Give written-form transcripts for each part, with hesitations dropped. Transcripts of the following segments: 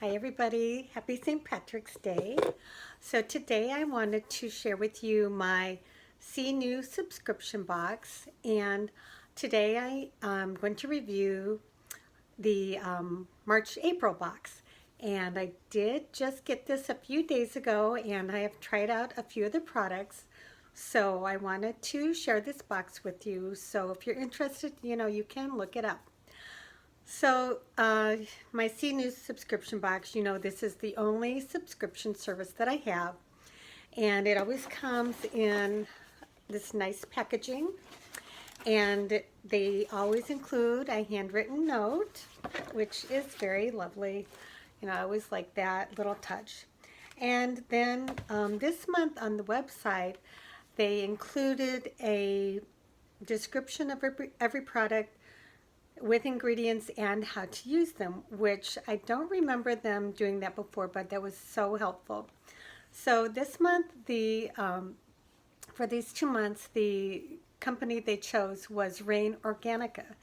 Hi everybody, happy St. Patrick's Day. So today I wanted to share with you my See New subscription box, and today I am going to review the March-April box. And I did just get this a few days ago, and I have tried out a few of the products. So I wanted to share this box with you. So if you're interested, you can look it up. So, my C News subscription box, this is the only subscription service that I have. And it always comes in this nice packaging. And they always include a handwritten note, which is very lovely. I always like that little touch. And then this month on the website, they included a description of every product with ingredients and how to use them, which I don't remember them doing that before, but that was so helpful. So this month, for these 2 months, the company they chose was Rain Organica.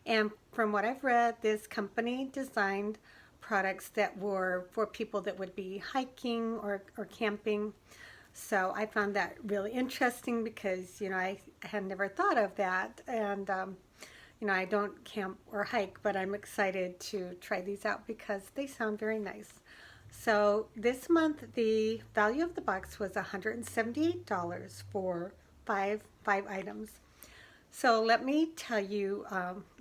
And from what I've read, this company designed products that were for people that would be hiking or camping. So I found that really interesting because, I had never thought of that. And I don't camp or hike, but I'm excited to try these out because they sound very nice. So this month, the value of the box was $178 for five items. So let me tell you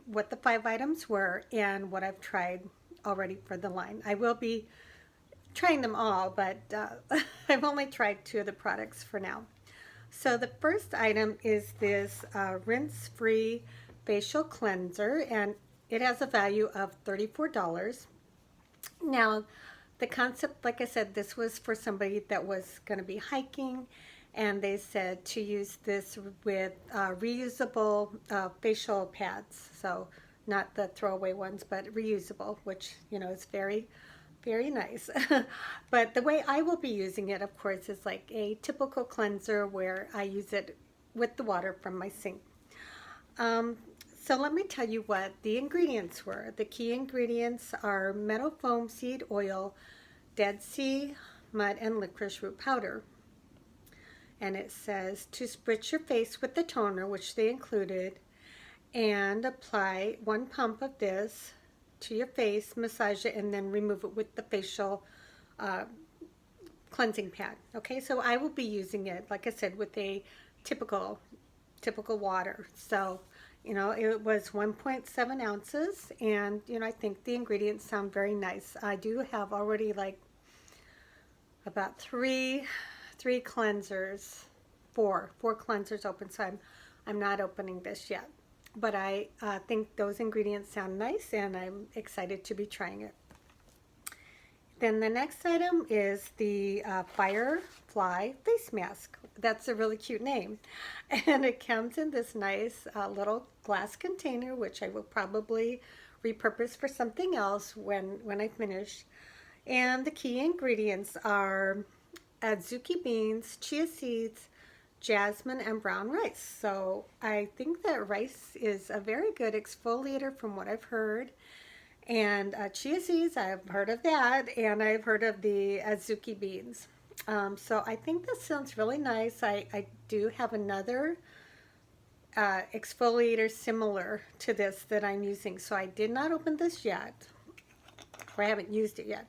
what the 5 items were and what I've tried already for the line. I will be trying them all, but I've only tried 2 of the products for now. So the first item is this rinse-free facial cleanser, and it has a value of $34. Now, the concept, like I said, this was for somebody that was going to be hiking, and they said to use this with reusable facial pads. So not the throwaway ones, but reusable, which, is very, very nice. But the way I will be using it, of course, is like a typical cleanser where I use it with the water from my sink. So let me tell you what the ingredients were. The key ingredients are meadow foam seed oil, dead sea mud, and licorice root powder. And it says to spritz your face with the toner, which they included, and apply 1 pump of this to your face, massage it, and then remove it with the facial cleansing pad. Okay, so I will be using it, like I said, with a typical water. So it was 1.7 ounces, and I think the ingredients sound very nice. I do have already like about three cleansers, four cleansers open, so I'm not opening this yet. But I think those ingredients sound nice, and I'm excited to be trying it. Then the next item is the Firefly face mask. That's a really cute name. And it comes in this nice little glass container, which I will probably repurpose for something else when I finish. And the key ingredients are adzuki beans, chia seeds, jasmine, and brown rice. So I think that rice is a very good exfoliator from what I've heard. And chia seeds, I've heard of that, and I've heard of the adzuki beans. So I think this sounds really nice. I do have another exfoliator similar to this that I'm using. So I did not open this yet, or I haven't used it yet.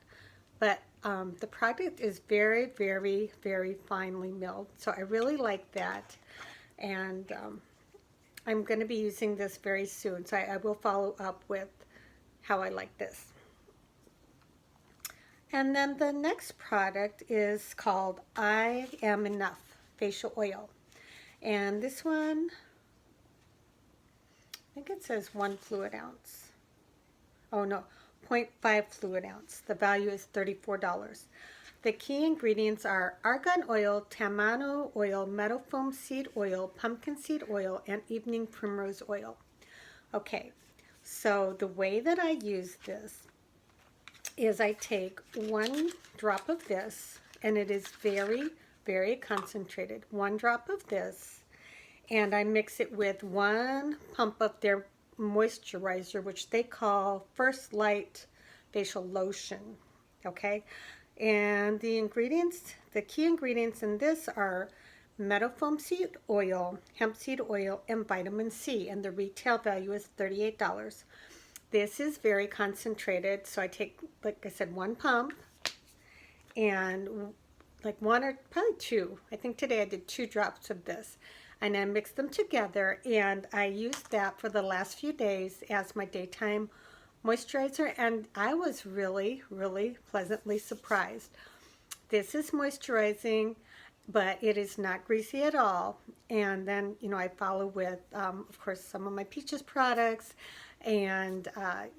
But the product is very, very, very finely milled. So I really like that. And I'm going to be using this very soon. So I will follow up with how I like this. And then the next product is called I Am Enough Facial Oil. And this one, I think it says 1 fluid ounce. Oh no, 0.5 fluid ounce. The value is $34. The key ingredients are argan oil, tamano oil, meadow foam seed oil, pumpkin seed oil, and evening primrose oil. Okay. So the way that I use this is I take 1 drop of this, and it is very, very concentrated. 1 drop of this, and I mix it with 1 pump of their moisturizer, which they call First Light Facial Lotion. okay? And the ingredients, the key ingredients in this are meadow foam seed oil, hemp seed oil, and vitamin C, and the retail value is $38. This is very concentrated, so I take, like I said, one pump and like one or probably two. I think today I did 2 drops of this. And I mixed them together, and I used that for the last few days as my daytime moisturizer, and I was really, really pleasantly surprised. This is moisturizing, but it is not greasy at all. And then, you know, I follow with, of course, some of my Peaches products, and,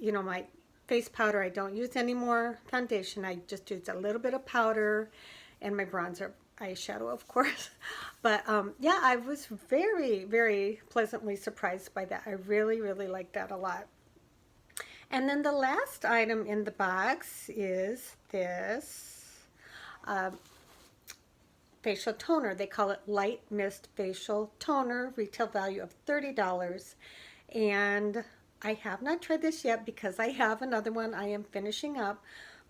you know, my face powder. I don't use any more foundation. I just use a little bit of powder and my bronzer, eyeshadow, of course. But yeah, I was very, very pleasantly surprised by that. I really, really like that a lot. And then the last item in the box is this facial toner. They call it Light Mist Facial Toner, retail value of $30. And I have not tried this yet because I have another one I am finishing up.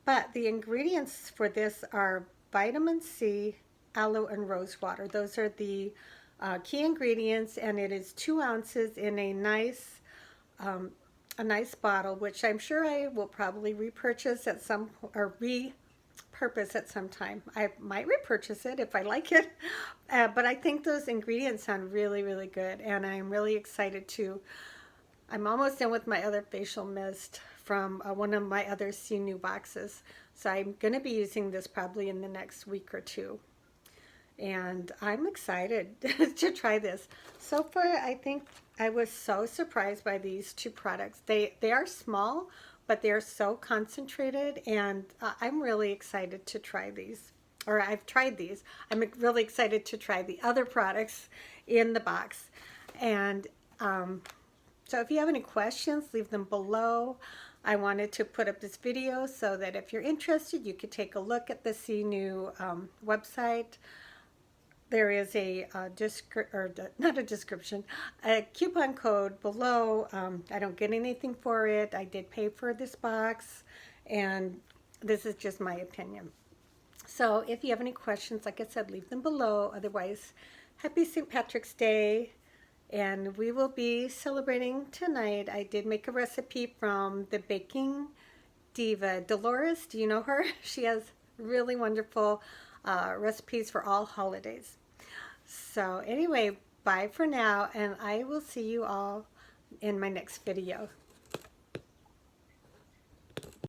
But the ingredients for this are vitamin C, aloe, and rose water. Those are the key ingredients, and it is 2 ounces in a nice bottle, which I'm sure I will probably repurchase at some, or repurpose at some time. I might repurchase it if I like it, but I think those ingredients sound really, really good, and I'm really excited to. I'm almost done with my other facial mist from one of my other See New boxes, so I'm going to be using this probably in the next week or two. And I'm excited to try this. So far, I think I was so surprised by these 2 products. They are small, but they're so concentrated, and I'm really excited to try these. Or I've tried these. I'm really excited to try the other products in the box. And so if you have any questions, leave them below. I wanted to put up this video so that if you're interested, you could take a look at the See New website. There is a not a description, a coupon code below. I don't get anything for it. I did pay for this box, and this is just my opinion. So if you have any questions, like I said, leave them below. Otherwise, happy St. Patrick's Day, and we will be celebrating tonight. I did make a recipe from the baking diva, Dolores. Do you know her? She has really wonderful recipes for all holidays. So anyway, bye for now, and I will see you all in my next video.